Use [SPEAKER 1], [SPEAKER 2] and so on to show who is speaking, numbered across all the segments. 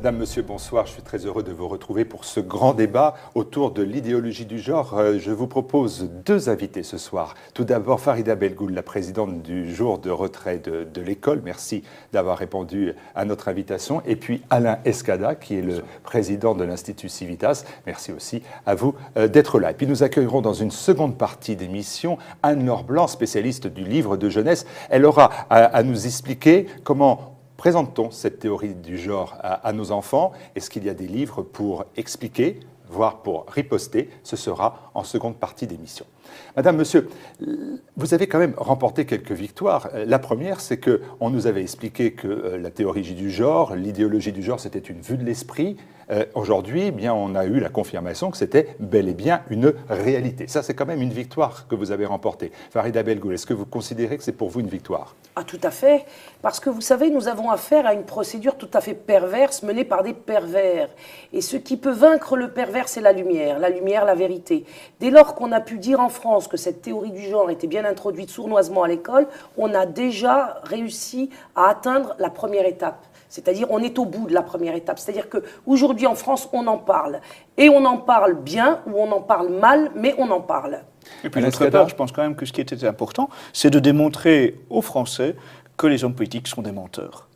[SPEAKER 1] Madame, Monsieur, bonsoir. Je suis très heureux de vous retrouver pour ce grand débat autour de l'idéologie du genre. Je vous propose deux invités ce soir. Tout d'abord, Farida Belgoul, la présidente du jour de retrait de l'école. Merci d'avoir répondu à notre invitation. Et puis Alain Escada, qui est le président de l'Institut Civitas. Merci aussi à vous d'être là. Et puis nous accueillerons dans une seconde partie d'émission Anne-Laure Blanc, spécialiste du livre de jeunesse. Elle aura à nous expliquer comment présente-t-on cette théorie du genre à nos enfants? Est-ce qu'il y a des livres pour expliquer, voire pour riposter? Ce sera en seconde partie d'émission. Madame, Monsieur, vous avez quand même remporté quelques victoires. La première, c'est qu'on nous avait expliqué que la théorie du genre, l'idéologie du genre, c'était une vue de l'esprit. Aujourd'hui, eh bien, on a eu la confirmation que c'était bel et bien une réalité. Ça, c'est quand même une victoire que vous avez remportée. Farida Belgoul, est-ce que vous considérez que c'est pour vous une victoire?
[SPEAKER 2] Ah, tout à fait. Parce que vous savez, nous avons affaire à une procédure tout à fait perverse menée par des pervers. Et ce qui peut vaincre le pervers, c'est la lumière, la vérité. Dès lors qu'on a pu dire en France que cette théorie du genre était bien introduite sournoisement à l'école, on a déjà réussi à atteindre la première étape. C'est-à-dire, on est au bout de la première étape. C'est-à-dire qu'aujourd'hui, en France, on en parle. Et on en parle bien ou on en parle mal, mais on en parle.
[SPEAKER 3] Et puis, d'autre part, je pense quand même que ce qui était important, c'est de démontrer aux Français que les hommes politiques sont des menteurs.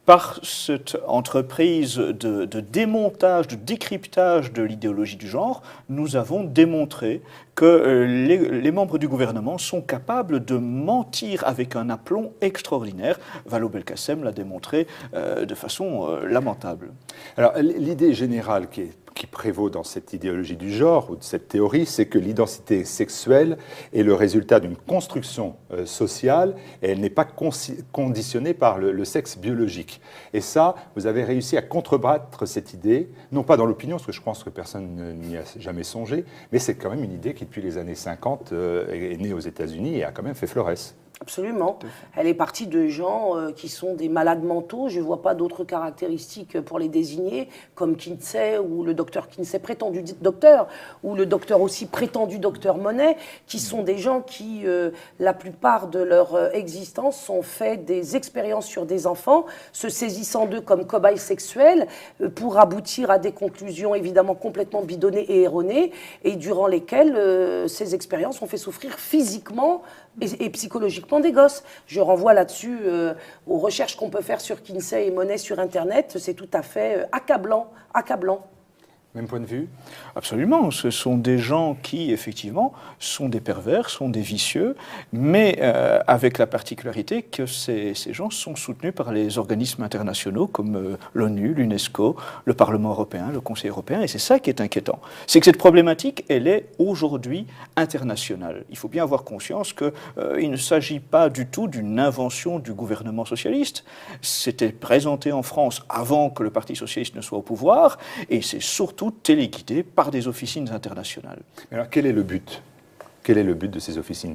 [SPEAKER 3] Par cette entreprise de démontage, de décryptage de l'idéologie du genre, nous avons démontré que les membres du gouvernement sont capables de mentir avec un aplomb extraordinaire. Vallaud-Belkacem l'a démontré de façon lamentable.
[SPEAKER 1] Alors, l'idée générale qui prévaut dans cette idéologie du genre ou de cette théorie, c'est que l'identité sexuelle est le résultat d'une construction sociale et elle n'est pas conditionnée par le sexe biologique. Et ça, vous avez réussi à contrebattre cette idée, non pas dans l'opinion, parce que je pense que personne n'y a jamais songé, mais c'est quand même une idée qui, depuis les années 50, est née aux États-Unis et a quand même fait florès.
[SPEAKER 2] Absolument. Elle est partie de gens qui sont des malades mentaux. Je ne vois pas d'autres caractéristiques pour les désigner, comme Kinsey ou le docteur Kinsey, prétendu docteur, ou le docteur aussi prétendu docteur Monet, qui sont des gens qui, la plupart de leur existence, ont fait des expériences sur des enfants, se saisissant d'eux comme cobayes sexuels, pour aboutir à des conclusions évidemment complètement bidonnées et erronées, et durant lesquelles ces expériences ont fait souffrir physiquement et psychologiquement des gosses. Je renvoie là-dessus aux recherches qu'on peut faire sur Kinsey et Monet sur Internet. C'est tout à fait accablant, accablant.
[SPEAKER 1] Même point de vue?
[SPEAKER 3] Absolument. Ce sont des gens qui, effectivement, sont des pervers, sont des vicieux, mais avec la particularité que ces gens sont soutenus par les organismes internationaux comme l'ONU, l'UNESCO, le Parlement européen, le Conseil européen, et c'est ça qui est inquiétant. C'est que cette problématique, elle est aujourd'hui internationale. Il faut bien avoir conscience qu'il ne s'agit pas du tout d'une invention du gouvernement socialiste. C'était présenté en France avant que le Parti socialiste ne soit au pouvoir, et c'est surtout téléguidé par des officines internationales.
[SPEAKER 1] Mais alors, quel est le but? Quel est le but de ces officines?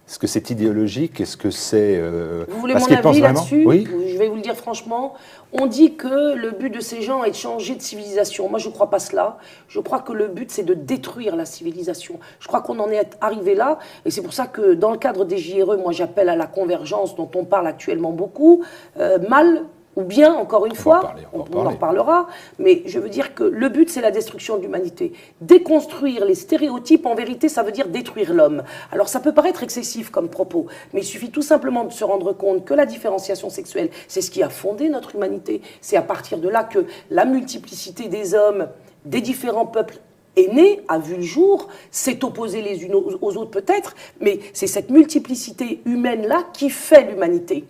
[SPEAKER 1] Est-ce que c'est idéologique? Est-ce que c'est...
[SPEAKER 2] Vous voulez mon avis là-dessus?
[SPEAKER 1] Oui.
[SPEAKER 2] Je vais vous le dire franchement. On dit que le but de ces gens est de changer de civilisation. Moi, je ne crois pas cela. Je crois que le but, c'est de détruire la civilisation. Je crois qu'on en est arrivé là. Et c'est pour ça que dans le cadre des JRE, moi, j'appelle à la convergence dont on parle actuellement beaucoup. Mal ou bien, encore une fois, on en reparlera, mais je veux dire que le but, c'est la destruction de l'humanité. Déconstruire les stéréotypes, en vérité, ça veut dire détruire l'homme. Alors, ça peut paraître excessif comme propos, mais il suffit tout simplement de se rendre compte que la différenciation sexuelle, c'est ce qui a fondé notre humanité. C'est à partir de là que la multiplicité des hommes, des différents peuples, est née, a vu le jour, s'est opposée les unes aux autres peut-être, mais c'est cette multiplicité humaine-là qui fait l'humanité.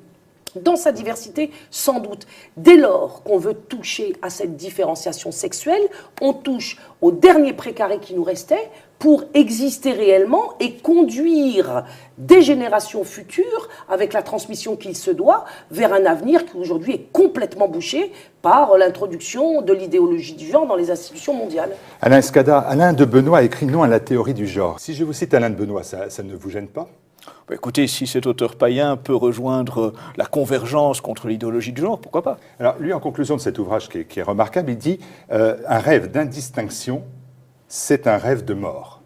[SPEAKER 2] Dans sa diversité, sans doute. Dès lors qu'on veut toucher à cette différenciation sexuelle, on touche au dernier précaré qui nous restait pour exister réellement et conduire des générations futures, avec la transmission qu'il se doit, vers un avenir qui aujourd'hui est complètement bouché par l'introduction de l'idéologie du genre dans les institutions mondiales.
[SPEAKER 1] Alain Escada, Alain de Benoît a écrit non à la théorie du genre. Si je vous cite Alain de Benoît, ça ne vous gêne pas?
[SPEAKER 3] Écoutez, si cet auteur païen peut rejoindre la convergence contre l'idéologie du genre, pourquoi pas?
[SPEAKER 1] Alors, lui, en conclusion de cet ouvrage qui est remarquable, il dit un rêve d'indistinction, c'est un rêve de mort.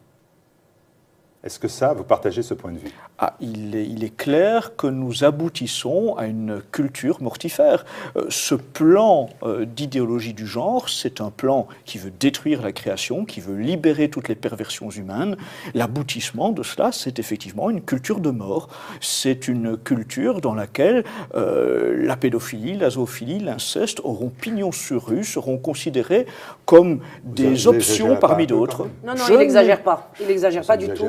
[SPEAKER 1] Est-ce que ça, vous partagez ce point de vue?
[SPEAKER 3] Il est clair que nous aboutissons à une culture mortifère. Ce plan d'idéologie du genre, c'est un plan qui veut détruire la création, qui veut libérer toutes les perversions humaines. L'aboutissement de cela, c'est effectivement une culture de mort. C'est une culture dans laquelle la pédophilie, la zoophilie, l'inceste auront pignon sur rue, seront considérés comme des options parmi d'autres.
[SPEAKER 2] Non, il n'exagère pas. Il n'exagère pas du tout.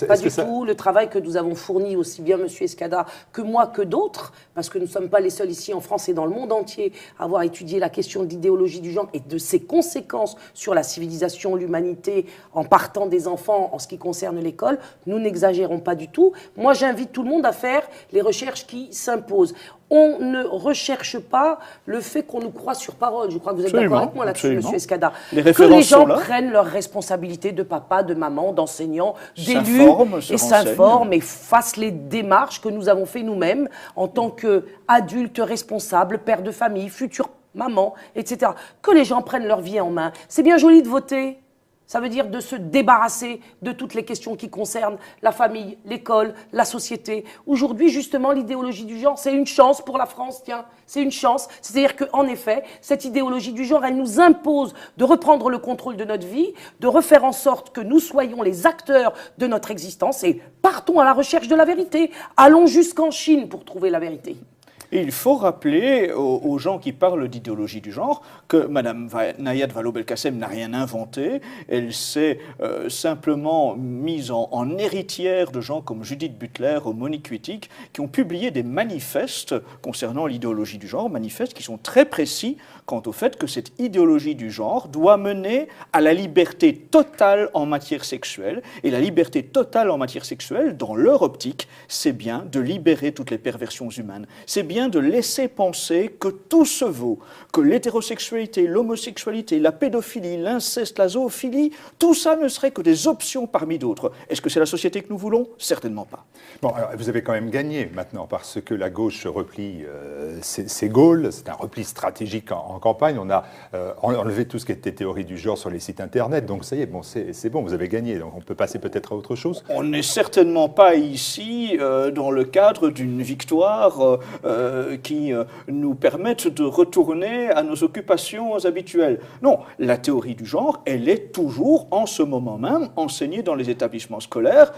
[SPEAKER 2] Pas du
[SPEAKER 1] ça...
[SPEAKER 2] tout. Le travail que nous avons fourni, aussi bien M. Escada que moi que d'autres, parce que nous ne sommes pas les seuls ici en France et dans le monde entier à avoir étudié la question de l'idéologie du genre et de ses conséquences sur la civilisation, l'humanité, en partant des enfants en ce qui concerne l'école, nous n'exagérons pas du tout. Moi, j'invite tout le monde à faire les recherches qui s'imposent. On ne recherche pas le fait qu'on nous croit sur parole. Je crois que vous êtes d'accord avec moi là-dessus, M. Escada. Que les gens prennent leurs responsabilités de papa, de maman, d'enseignants, d'élus, et s'informent et fassent les démarches que nous avons fait nous-mêmes en tant qu'adultes responsables, pères de famille, futurs mamans, etc. Que les gens prennent leur vie en main. C'est bien joli de voter. Ça veut dire de se débarrasser de toutes les questions qui concernent la famille, l'école, la société. Aujourd'hui, justement, l'idéologie du genre, c'est une chance pour la France, tiens, c'est une chance. C'est-à-dire qu'en effet, cette idéologie du genre, elle nous impose de reprendre le contrôle de notre vie, de refaire en sorte que nous soyons les acteurs de notre existence et partons à la recherche de la vérité. Allons jusqu'en Chine pour trouver la vérité.
[SPEAKER 3] Et il faut rappeler aux gens qui parlent d'idéologie du genre que Mme Nayat Vallaud-Belkacem n'a rien inventé. Elle s'est simplement mise en héritière de gens comme Judith Butler ou Monique Wittig qui ont publié des manifestes concernant l'idéologie du genre, manifestes qui sont très précis quant au fait que cette idéologie du genre doit mener à la liberté totale en matière sexuelle. Et la liberté totale en matière sexuelle, dans leur optique, c'est bien de libérer toutes les perversions humaines. C'est bien de laisser penser que tout se vaut, que l'hétérosexualité, l'homosexualité, la pédophilie, l'inceste, la zoophilie, tout ça ne serait que des options parmi d'autres. Est-ce que c'est la société que nous voulons? Certainement pas.
[SPEAKER 1] Bon, alors vous avez quand même gagné maintenant, parce que la gauche replie ses Gaules, c'est un repli stratégique en campagne, on a enlevé tout ce qui était théorie du genre sur les sites internet, donc ça y est, bon, c'est bon, vous avez gagné, donc on peut passer peut-être à autre chose.
[SPEAKER 3] On n'est certainement pas ici dans le cadre d'une victoire qui nous permettent de retourner à nos occupations habituelles. Non, la théorie du genre, elle est toujours, en ce moment même, enseignée dans les établissements scolaires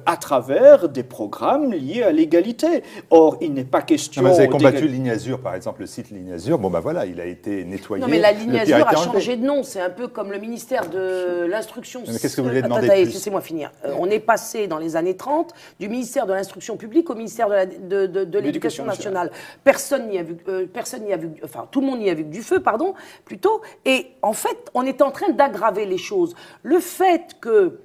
[SPEAKER 3] à travers des programmes liés à l'égalité. Or, il n'est pas question...
[SPEAKER 1] vous avez combattu Ligne Azur, par exemple, le site Ligne Azur, bon ben voilà, il a été nettoyé.
[SPEAKER 2] Non mais la Ligne Azur a changé de nom, c'est un peu comme le ministère de l'Instruction...
[SPEAKER 1] Mais qu'est-ce que vous voulez demander
[SPEAKER 2] de plus?
[SPEAKER 1] Laissez-moi
[SPEAKER 2] finir. On est passé dans les années 30 du ministère de l'Instruction publique au ministère de l'Éducation nationale. Personne n'y a vu, enfin tout le monde n'y a vu que du feu, pardon, plutôt. Et en fait, on est en train d'aggraver les choses. Le fait que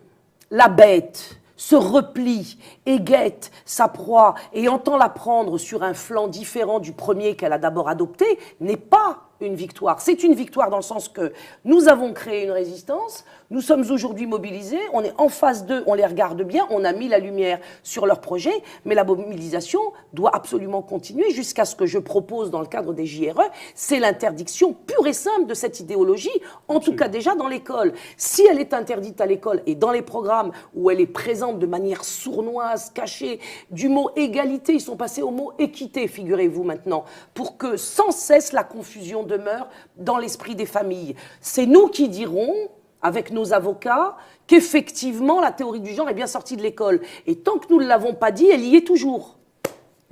[SPEAKER 2] la bête se replie et guette sa proie et entend la prendre sur un flanc différent du premier qu'elle a d'abord adopté n'est pas une victoire. C'est une victoire dans le sens que nous avons créé une résistance, nous sommes aujourd'hui mobilisés, on est en face d'eux, on les regarde bien, on a mis la lumière sur leur projet, mais la mobilisation doit absolument continuer jusqu'à ce que je propose dans le cadre des JRE, c'est l'interdiction pure et simple de cette idéologie, en tout cas déjà dans l'école. Si elle est interdite à l'école et dans les programmes où elle est présente de manière sournoise, cachée, du mot égalité, ils sont passés au mot équité, figurez-vous maintenant, pour que sans cesse la confusion demeure dans l'esprit des familles. C'est nous qui dirons, avec nos avocats, qu'effectivement la théorie du genre est bien sortie de l'école. Et tant que nous ne l'avons pas dit, elle y est toujours.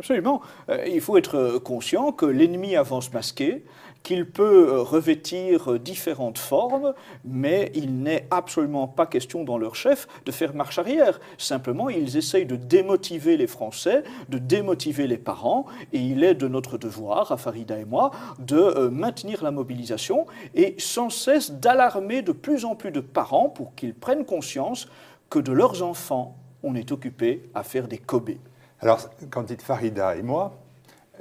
[SPEAKER 3] Absolument. Il faut être conscient que l'ennemi avance masqué, qu'il peut revêtir différentes formes, mais il n'est absolument pas question dans leur chef de faire marche arrière. Simplement, ils essayent de démotiver les Français, de démotiver les parents, et il est de notre devoir, à Farida et moi, de maintenir la mobilisation et sans cesse d'alarmer de plus en plus de parents pour qu'ils prennent conscience que de leurs enfants, on est occupé à faire des Kobe.
[SPEAKER 1] Alors, quand dites Farida et moi,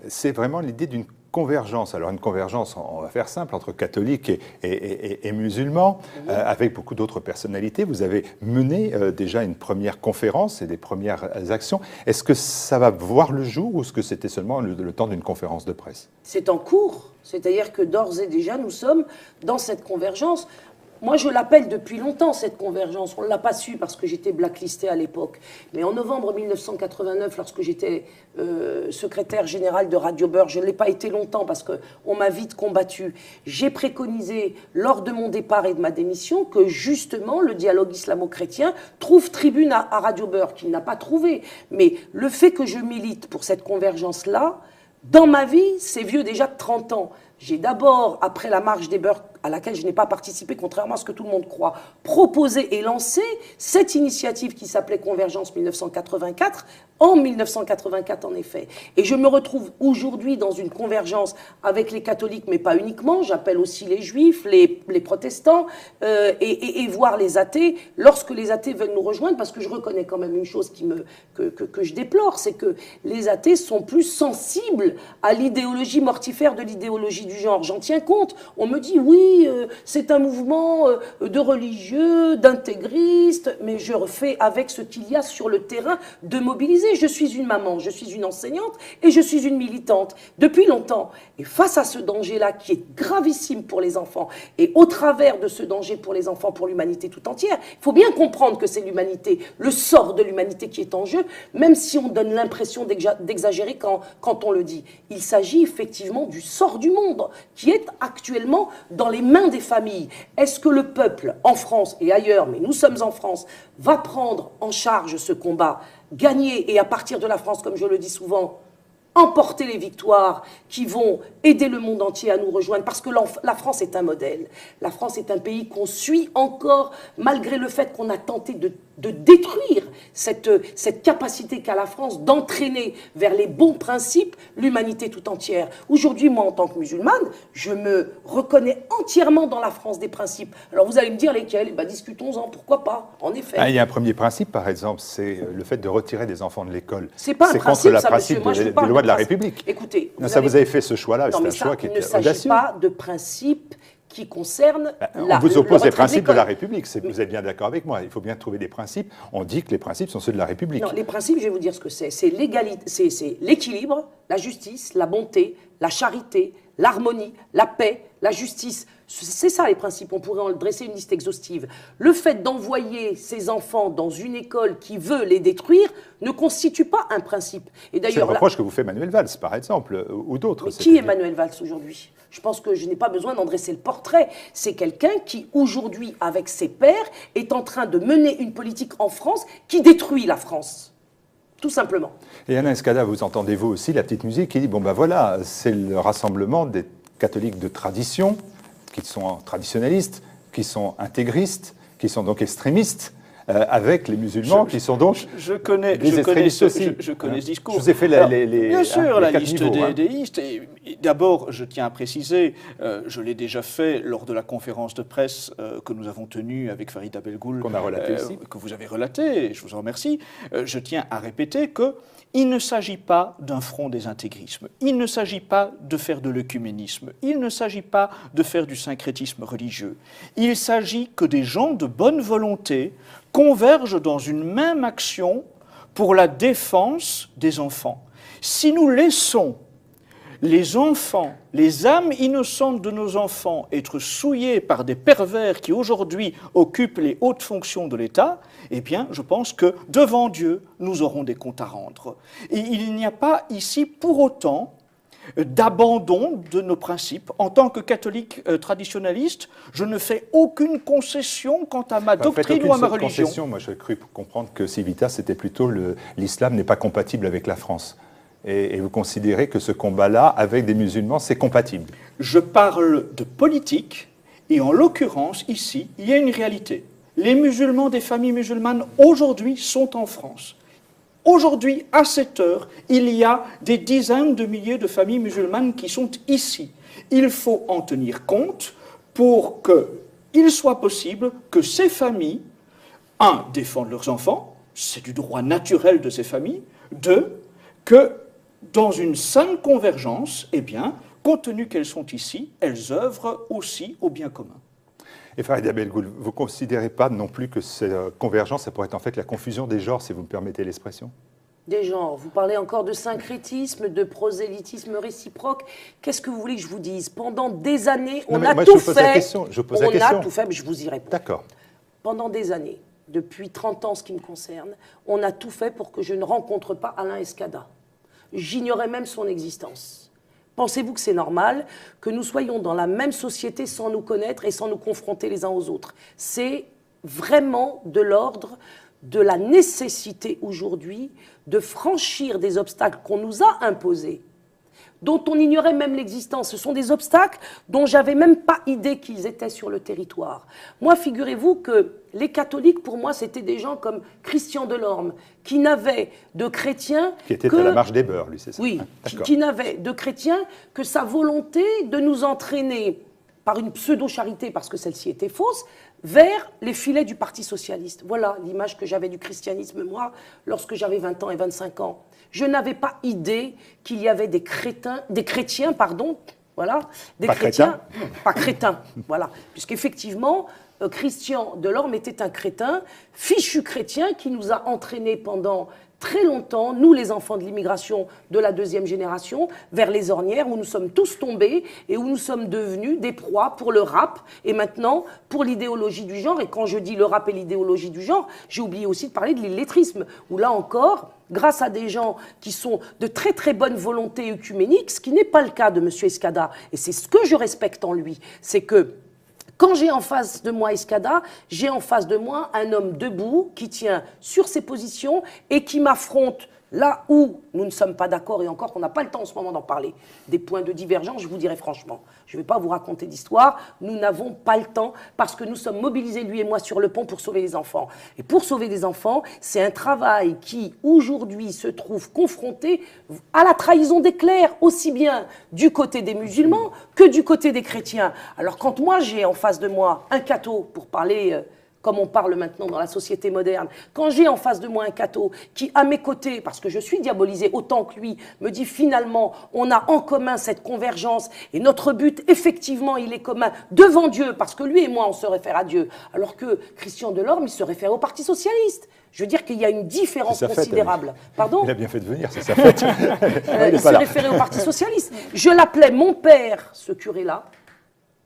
[SPEAKER 1] c'est vraiment l'idée d'une convergence. Alors une convergence, on va faire simple, entre catholiques et musulmans, avec beaucoup d'autres personnalités. Vous avez mené déjà une première conférence et des premières actions. Est-ce que ça va voir le jour ou est-ce que c'était seulement le temps d'une conférence de presse?
[SPEAKER 2] C'est en cours, c'est-à-dire que d'ores et déjà nous sommes dans cette convergence. Moi, je l'appelle depuis longtemps, cette convergence. On ne l'a pas su parce que j'étais blacklistée à l'époque. Mais en novembre 1989, lorsque j'étais secrétaire général de Radio Beurre, je ne l'ai pas été longtemps parce qu'on m'a vite combattu. J'ai préconisé, lors de mon départ et de ma démission, que justement, le dialogue islamo-chrétien trouve tribune à Radio Beurre, qu'il n'a pas trouvé. Mais le fait que je milite pour cette convergence-là, dans ma vie, c'est vieux déjà de 30 ans. J'ai d'abord, après la marche des beurs, à laquelle je n'ai pas participé, contrairement à ce que tout le monde croit, proposé et lancé cette initiative qui s'appelait Convergence 1984, en 1984 en effet. Et je me retrouve aujourd'hui dans une convergence avec les catholiques, mais pas uniquement, j'appelle aussi les juifs, les protestants, et voire les athées, lorsque les athées veulent nous rejoindre, parce que je reconnais quand même une chose que je déplore, c'est que les athées sont plus sensibles à l'idéologie mortifère de l'idéologie du genre. J'en tiens compte. On me dit, oui, c'est un mouvement de religieux, d'intégristes, mais je refais avec ce qu'il y a sur le terrain de mobiliser. Je suis une maman, je suis une enseignante et je suis une militante depuis longtemps. Et face à ce danger-là qui est gravissime pour les enfants, et au travers de ce danger pour les enfants, pour l'humanité tout entière, il faut bien comprendre que c'est l'humanité, le sort de l'humanité qui est en jeu, même si on donne l'impression d'exagérer quand on le dit. Il s'agit effectivement du sort du monde qui est actuellement dans les mains des familles. Est-ce que le peuple, en France et ailleurs, mais nous sommes en France, va prendre en charge ce combat, gagner, et à partir de la France, comme je le dis souvent, emporter les victoires qui vont aider le monde entier à nous rejoindre, parce que la France est un modèle. La France est un pays qu'on suit encore, malgré le fait qu'on a tenté de détruire cette capacité qu'a la France d'entraîner vers les bons principes l'humanité tout entière. Aujourd'hui, moi, en tant que musulmane, je me reconnais entièrement dans la France des principes. Alors vous allez me dire lesquels? Eh ben, discutons-en, pourquoi pas, en effet.
[SPEAKER 1] Il y a un premier principe, par exemple, c'est le fait de retirer des enfants de l'école.
[SPEAKER 2] C'est pas un principe,
[SPEAKER 1] contre le
[SPEAKER 2] ça,
[SPEAKER 1] principe
[SPEAKER 2] monsieur. Moi, je
[SPEAKER 1] des
[SPEAKER 2] parle
[SPEAKER 1] lois de la
[SPEAKER 2] principe.
[SPEAKER 1] République.
[SPEAKER 2] Écoutez,
[SPEAKER 1] vous avez fait ce choix-là, c'est un choix qui est audacieux.
[SPEAKER 2] Il ne s'agit pas de principe qui concerne
[SPEAKER 1] on vous oppose les principes de la République, vous êtes bien d'accord avec moi. Il faut bien trouver des principes. On dit que les principes sont ceux de la République.
[SPEAKER 2] Non, les principes, je vais vous dire ce que c'est. C'est l'égalité, c'est l'équilibre, la justice, la bonté, la charité, l'harmonie, la paix, la justice. C'est ça les principes, on pourrait en dresser une liste exhaustive. Le fait d'envoyer ces enfants dans une école qui veut les détruire ne constitue pas un principe.
[SPEAKER 1] Et d'ailleurs, c'est le reproche que vous fait Manuel Valls, par exemple, ou d'autres.
[SPEAKER 2] Mais qui est Manuel Valls aujourd'hui? Je pense que je n'ai pas besoin d'en dresser le portrait. C'est quelqu'un qui, aujourd'hui, avec ses pairs, est en train de mener une politique en France qui détruit la France. Tout simplement.
[SPEAKER 1] Et Alain Escada, vous entendez-vous aussi la petite musique qui dit, bon ben voilà, c'est le rassemblement des catholiques de tradition, qui sont traditionnalistes, qui sont intégristes, qui sont donc extrémistes, avec les musulmans qui sont donc
[SPEAKER 3] je connais ce discours.
[SPEAKER 1] Je vous ai fait
[SPEAKER 3] bien sûr, la liste
[SPEAKER 1] niveaux,
[SPEAKER 3] des listes. D'abord, je tiens à préciser, je l'ai déjà fait lors de la conférence de presse que nous avons tenue avec Farida Belgoul,
[SPEAKER 1] qu'on a relaté aussi,
[SPEAKER 3] que vous avez relaté, et je vous en remercie. Je tiens à répéter que il ne s'agit pas d'un front des intégrismes, il ne s'agit pas de faire de l'œcuménisme, il ne s'agit pas de faire du syncrétisme religieux. Il s'agit que des gens de bonne volonté convergent dans une même action pour la défense des enfants. Si nous laissons les enfants, les âmes innocentes de nos enfants être souillées par des pervers qui aujourd'hui occupent les hautes fonctions de l'État, eh bien, je pense que devant Dieu, nous aurons des comptes à rendre. Et il n'y a pas ici pour autant d'abandon de nos principes. En tant que catholique traditionnaliste, je ne fais aucune concession quant à ma doctrine ou à ma religion.
[SPEAKER 1] Concession. Moi, j'ai cru comprendre que Civitas, c'était plutôt l'islam n'est pas compatible avec la France. Et vous considérez que ce combat-là, avec des musulmans, c'est compatible?
[SPEAKER 3] Je parle de politique, et en l'occurrence, ici, il y a une réalité. Les musulmans des familles musulmanes, aujourd'hui, sont en France. Aujourd'hui, à cette heure, il y a des dizaines de milliers de familles musulmanes qui sont ici. Il faut en tenir compte pour qu'il soit possible que ces familles, un, défendent leurs enfants, c'est du droit naturel de ces familles, deux, que dans une saine convergence, eh bien, compte tenu qu'elles sont ici, elles œuvrent aussi au bien commun.
[SPEAKER 1] Et Farida Belgoul, vous ne considérez pas non plus que cette convergence, ça pourrait être en fait la confusion des genres, si vous me permettez l'expression?
[SPEAKER 2] des genres. Vous parlez encore de syncrétisme, de prosélytisme réciproque. Qu'est-ce que vous voulez que je vous dise? Pendant des années, on a tout fait. On a tout fait, mais je vous y réponds.
[SPEAKER 1] D'accord.
[SPEAKER 2] Pendant des années, depuis 30 ans ce qui me concerne, on a tout fait pour que je ne rencontre pas Alain Escada. J'ignorais même son existence. Pensez-vous que c'est normal que nous soyons dans la même société sans nous connaître et sans nous confronter les uns aux autres? C'est vraiment de l'ordre de la nécessité aujourd'hui de franchir des obstacles qu'on nous a imposés, dont on ignorait même l'existence. Ce sont des obstacles dont j'avais même pas idée qu'ils étaient sur le territoire. Moi, figurez-vous que les catholiques, pour moi, c'était des gens comme Christian Delorme, qui n'avait de chrétien
[SPEAKER 1] qui était à la marche des beurs, lui, c'est ça?
[SPEAKER 2] Oui, qui n'avait de chrétien que sa volonté de nous entraîner par une pseudo-charité, parce que celle-ci était fausse, vers les filets du Parti socialiste. Voilà l'image que j'avais du christianisme, moi, lorsque j'avais 20 ans et 25 ans. Je n'avais pas idée qu'il y avait des chrétiens, voilà, des chrétiens, pas crétins, voilà, puisqu'effectivement, Christian Delorme était un crétin, fichu chrétien, qui nous a entraînés pendant très longtemps, nous les enfants de l'immigration de la deuxième génération, vers les ornières où nous sommes tous tombés et où nous sommes devenus des proies pour le rap et maintenant pour l'idéologie du genre. Et quand je dis le rap et l'idéologie du genre, j'ai oublié aussi de parler de l'illettrisme, où là encore, grâce à des gens qui sont de très très bonne volonté œcuménique, ce qui n'est pas le cas de M. Escada, et c'est ce que je respecte en lui, c'est que quand j'ai en face de moi Escada, j'ai en face de moi un homme debout qui tient sur ses positions et qui m'affronte là où nous ne sommes pas d'accord, et encore qu'on n'a pas le temps en ce moment d'en parler, des points de divergence, je vous dirai franchement. Je ne vais pas vous raconter d'histoire, nous n'avons pas le temps parce que nous sommes mobilisés, lui et moi, sur le pont pour sauver les enfants. Et pour sauver les enfants, c'est un travail qui, aujourd'hui, se trouve confronté à la trahison des clercs, aussi bien du côté des musulmans que du côté des chrétiens. Alors quand moi, j'ai en face de moi un catho, pour parler comme on parle maintenant dans la société moderne, quand j'ai en face de moi un catho qui, à mes côtés, parce que je suis diabolisé autant que lui, me dit finalement, on a en commun cette convergence, et notre but, effectivement, il est commun devant Dieu, parce que lui et moi, on se réfère à Dieu, alors que Christian Delorme, il se réfère au Parti socialiste. Je veux dire qu'il y a une différence considérable. Pardon ?
[SPEAKER 1] Il a bien fait de venir, c'est sa fête.
[SPEAKER 2] Il se référait au Parti socialiste. Je l'appelais mon père, ce curé-là,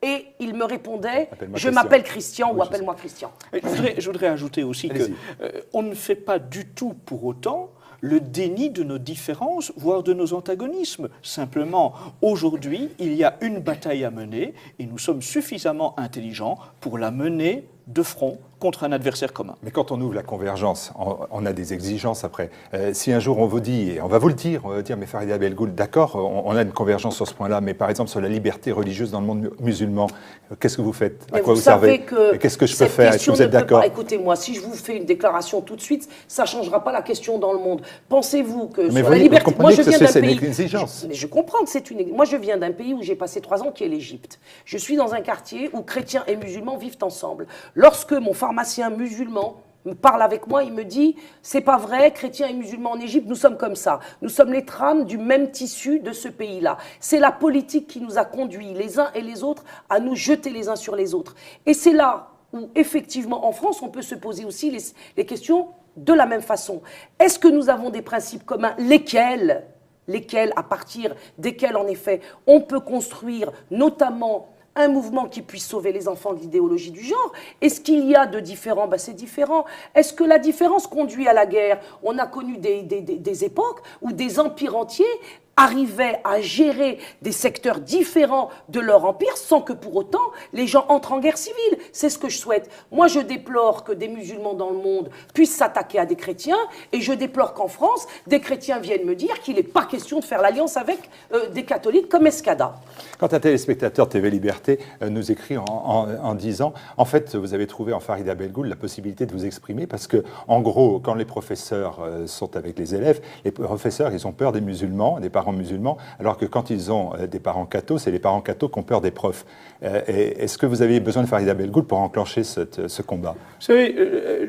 [SPEAKER 2] et il me répondait « Je m'appelle Christian » ou « Appelle-moi Christian ».
[SPEAKER 3] Je voudrais ajouter aussi qu'on ne fait pas du tout pour autant le déni de nos différences, voire de nos antagonismes. Simplement, aujourd'hui, il y a une bataille à mener et nous sommes suffisamment intelligents pour la mener de front contre un adversaire commun.
[SPEAKER 1] Mais quand on ouvre la convergence, on a des exigences après. Si un jour on vous dit, et on va vous le dire, on va dire, mais Farida Belgoul, d'accord, on a une convergence sur ce point-là, mais par exemple sur la liberté religieuse dans le monde musulman, qu'est-ce que vous faites? À quoi vous servez? Qu'est-ce que je peux faire? Est-ce que vous êtes d'accord?
[SPEAKER 2] Écoutez-moi, si je vous fais une déclaration tout de suite, ça ne changera pas la question dans le monde. Pensez-vous que
[SPEAKER 1] mais
[SPEAKER 2] sur la liberté...
[SPEAKER 1] Moi, je viens d'un pays... une exigence.
[SPEAKER 2] Mais je comprends que c'est une... Moi, je viens d'un pays où j'ai passé 3 ans, qui est l'Égypte. Je suis dans un quartier où chrétiens et musulmans vivent ensemble. Lorsque mon pharmacien musulman me parle avec moi, il me dit « C'est pas vrai, chrétiens et musulmans en Égypte, nous sommes comme ça. Nous sommes les trames du même tissu de ce pays-là. C'est la politique qui nous a conduits, les uns et les autres, à nous jeter les uns sur les autres. » Et c'est là où, effectivement, en France, on peut se poser aussi les questions de la même façon. Est-ce que nous avons des principes communs? Lesquels, à partir desquels, en effet, on peut construire, notamment... un mouvement qui puisse sauver les enfants de l'idéologie du genre. Est-ce qu'il y a de différents? C'est différent. Est-ce que la différence conduit à la guerre? On a connu des époques où des empires entiers arrivaient à gérer des secteurs différents de leur empire sans que pour autant les gens entrent en guerre civile. C'est ce que je souhaite. Moi, je déplore que des musulmans dans le monde puissent s'attaquer à des chrétiens, et je déplore qu'en France, des chrétiens viennent me dire qu'il n'est pas question de faire l'alliance avec des catholiques comme Escada.
[SPEAKER 1] Quand un téléspectateur TV Liberté nous écrit en disant « En fait, vous avez trouvé en Farida Belgoul la possibilité de vous exprimer parce que, en gros, quand les professeurs sont avec les élèves, les professeurs, ils ont peur des musulmans, des parents musulmans, alors que quand ils ont des parents cathos, c'est les parents cathos qui ont peur des profs. Est-ce que vous avez besoin de Farida Belgoul pour enclencher ce combat?
[SPEAKER 3] Vous savez,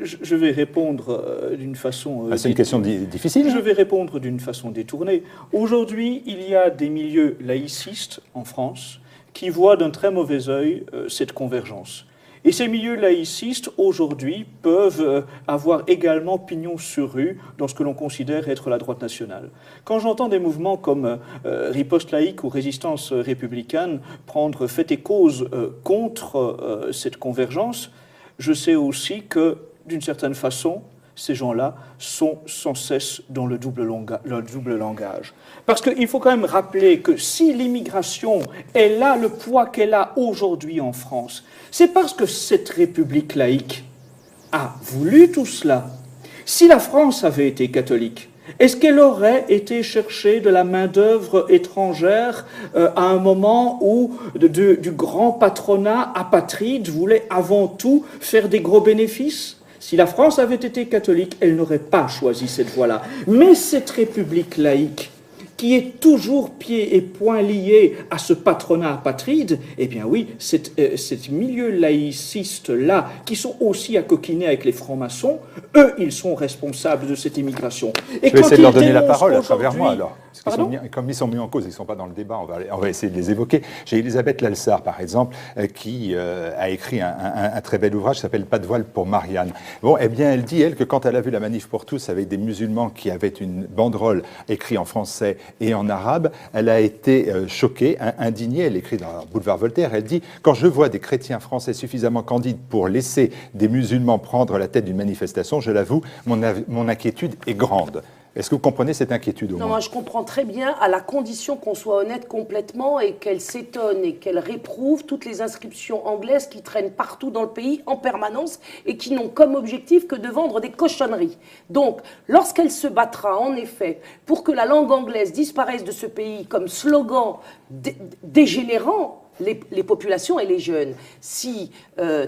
[SPEAKER 3] je vais répondre d'une façon...
[SPEAKER 1] c'est une question difficile.
[SPEAKER 3] Je vais répondre d'une façon détournée. Aujourd'hui, il y a des milieux laïcistes en France qui voient d'un très mauvais œil cette convergence. Et ces milieux laïcistes, aujourd'hui, peuvent avoir également pignon sur rue dans ce que l'on considère être la droite nationale. Quand j'entends des mouvements comme Riposte laïque ou Résistance républicaine prendre fait et cause contre cette convergence, je sais aussi que, d'une certaine façon, ces gens-là sont sans cesse dans le double langage. Parce qu'il faut quand même rappeler que si l'immigration elle a le poids qu'elle a aujourd'hui en France, c'est parce que cette République laïque a voulu tout cela. Si la France avait été catholique, est-ce qu'elle aurait été chercher de la main-d'œuvre étrangère à un moment où du grand patronat apatride voulait avant tout faire des gros bénéfices ? Si la France avait été catholique, elle n'aurait pas choisi cette voie-là. Mais cette République laïque, qui est toujours pieds et poings liés à ce patronat apatride, eh bien oui, ces milieux laïcistes-là, qui sont aussi à coquiner avec les francs-maçons, eux, ils sont responsables de cette immigration.
[SPEAKER 1] Et je vais essayer de leur donner la parole à travers moi, alors. Comme ils sont mis en cause, ils ne sont pas dans le débat, on va essayer de les évoquer. J'ai Elisabeth Lalsar, par exemple, qui a écrit un très bel ouvrage qui s'appelle « Pas de voile pour Marianne ». Bon, eh bien, elle dit, elle, que quand elle a vu la Manif pour tous avec des musulmans qui avaient une banderole écrite en français et en arabe, elle a été choquée, indignée. Elle écrit dans Boulevard Voltaire, elle dit « Quand je vois des chrétiens français suffisamment candides pour laisser des musulmans prendre la tête d'une manifestation, je l'avoue, mon inquiétude est grande ». Est-ce que vous comprenez cette inquiétude au moins ?
[SPEAKER 2] Non, moi je comprends très bien, à la condition qu'on soit honnête complètement et qu'elle s'étonne et qu'elle réprouve toutes les inscriptions anglaises qui traînent partout dans le pays en permanence et qui n'ont comme objectif que de vendre des cochonneries. Donc, lorsqu'elle se battra en effet pour que la langue anglaise disparaisse de ce pays comme slogan dégénérant les populations et les jeunes, si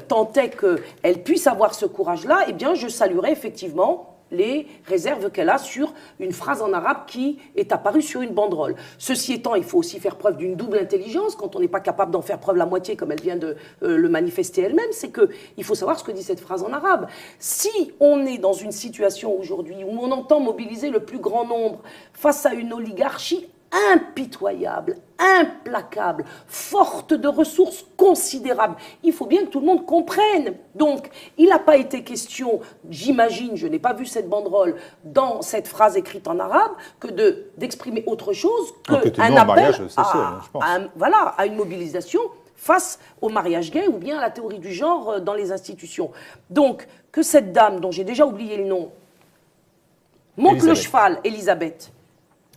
[SPEAKER 2] tant est qu'elle puisse avoir ce courage-là, eh bien je saluerai effectivement les réserves qu'elle a sur une phrase en arabe qui est apparue sur une banderole. Ceci étant, il faut aussi faire preuve d'une double intelligence quand on n'est pas capable d'en faire preuve la moitié comme elle vient de le manifester elle-même, c'est qu'il faut savoir ce que dit cette phrase en arabe. Si on est dans une situation aujourd'hui où on entend mobiliser le plus grand nombre face à une oligarchie impitoyable, implacable, forte de ressources considérables. Il faut bien que tout le monde comprenne. Donc, il n'a pas été question, j'imagine, je n'ai pas vu cette banderole dans cette phrase écrite en arabe, que d'exprimer autre chose qu'un appel à une mobilisation face au mariage gay ou bien à la théorie du genre dans les institutions. Donc, que cette dame, dont j'ai déjà oublié le nom, monte le cheval, Elisabeth,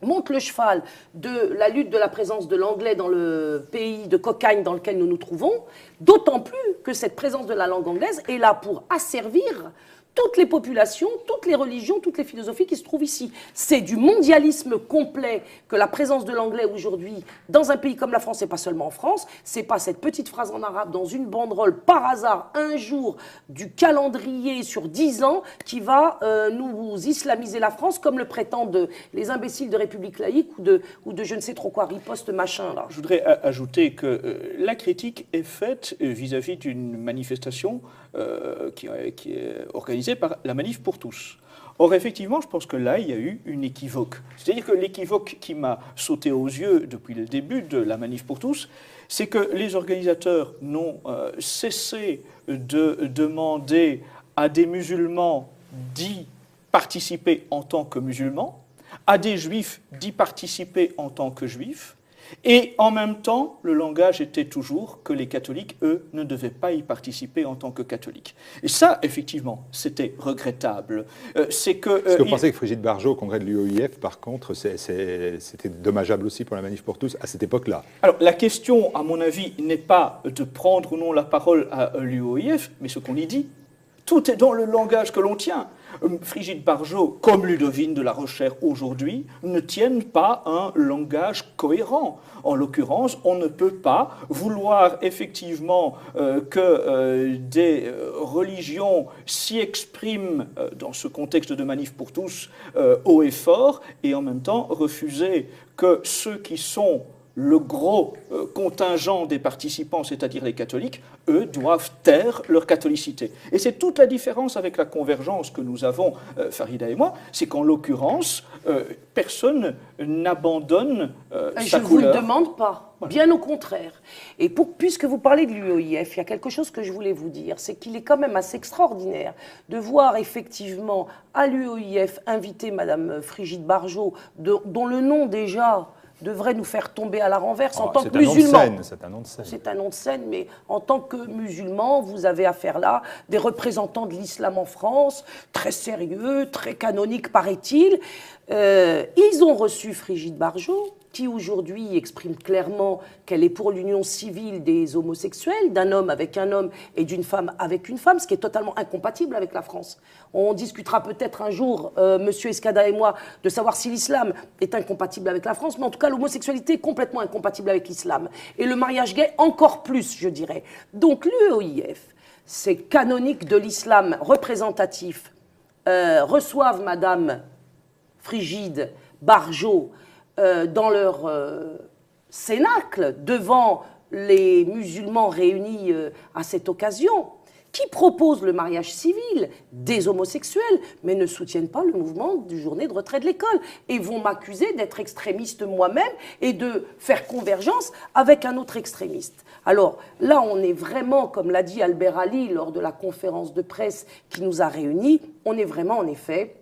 [SPEAKER 2] monte le cheval de la lutte de la présence de l'anglais dans le pays de cocagne dans lequel nous nous trouvons, d'autant plus que cette présence de la langue anglaise est là pour asservir toutes les populations, toutes les religions, toutes les philosophies qui se trouvent ici. C'est du mondialisme complet que la présence de l'anglais aujourd'hui dans un pays comme la France, et pas seulement en France, c'est pas cette petite phrase en arabe dans une banderole par hasard un jour du calendrier sur 10 ans qui va nous islamiser la France comme le prétendent les imbéciles de République laïque ou de je ne sais trop quoi, riposte machin là.
[SPEAKER 3] Je voudrais ajouter que la critique est faite vis-à-vis d'une manifestation qui est organisée par la Manif pour tous. Or, effectivement, je pense que là, il y a eu une équivoque. C'est-à-dire que l'équivoque qui m'a sauté aux yeux depuis le début de la Manif pour tous, c'est que les organisateurs n'ont cessé de demander à des musulmans d'y participer en tant que musulmans, à des juifs d'y participer en tant que juifs, et en même temps, le langage était toujours que les catholiques, eux, ne devaient pas y participer en tant que catholiques. Et ça, effectivement, c'était regrettable.
[SPEAKER 1] Est-ce que vous pensez que Brigitte Bardot, au congrès de l'UOIF, par contre, c'était dommageable aussi pour la Manif pour tous à cette époque-là?
[SPEAKER 3] Alors, la question, à mon avis, n'est pas de prendre ou non la parole à l'UOIF, mais ce qu'on y dit. Tout est dans le langage que l'on tient. Brigitte Bardot, comme Ludovine de la Rochère aujourd'hui, ne tiennent pas un langage cohérent. En l'occurrence, on ne peut pas vouloir effectivement que des religions s'y expriment dans ce contexte de Manif pour tous haut et fort, et en même temps refuser que ceux qui sont le gros contingent des participants, c'est-à-dire les catholiques, eux, doivent taire leur catholicité. Et c'est toute la différence avec la convergence que nous avons, Farida et moi, c'est qu'en l'occurrence, personne n'abandonne sa couleur.
[SPEAKER 2] Je ne vous le demande pas, bien au contraire. Et puisque vous parlez de l'UOIF, il y a quelque chose que je voulais vous dire, c'est qu'il est quand même assez extraordinaire de voir effectivement à l'UOIF inviter Madame Frigide Barjot, dont le nom déjà devrait nous faire tomber à la renverse en tant que musulmans.
[SPEAKER 1] C'est un nom de scène.
[SPEAKER 2] C'est un nom de scène, mais en tant que musulmans, vous avez affaire là des représentants de l'islam en France, très sérieux, très canoniques, paraît-il. Ils ont reçu Frigide Barjot, qui aujourd'hui exprime clairement qu'elle est pour l'union civile des homosexuels, d'un homme avec un homme et d'une femme avec une femme, ce qui est totalement incompatible avec la France. On discutera peut-être un jour, Monsieur Escada et moi, de savoir si l'islam est incompatible avec la France, mais en tout cas l'homosexualité est complètement incompatible avec l'islam. Et le mariage gay encore plus, je dirais. Donc l'UOIF, ces canoniques de l'islam représentatifs, reçoivent Madame Frigide Barjot dans leur cénacle devant les musulmans réunis à cette occasion, qui proposent le mariage civil des homosexuels, mais ne soutiennent pas le mouvement du journée de retrait de l'école et vont m'accuser d'être extrémiste moi-même et de faire convergence avec un autre extrémiste. Alors là, on est vraiment, comme l'a dit Albert Ali lors de la conférence de presse qui nous a réunis, on est vraiment en effet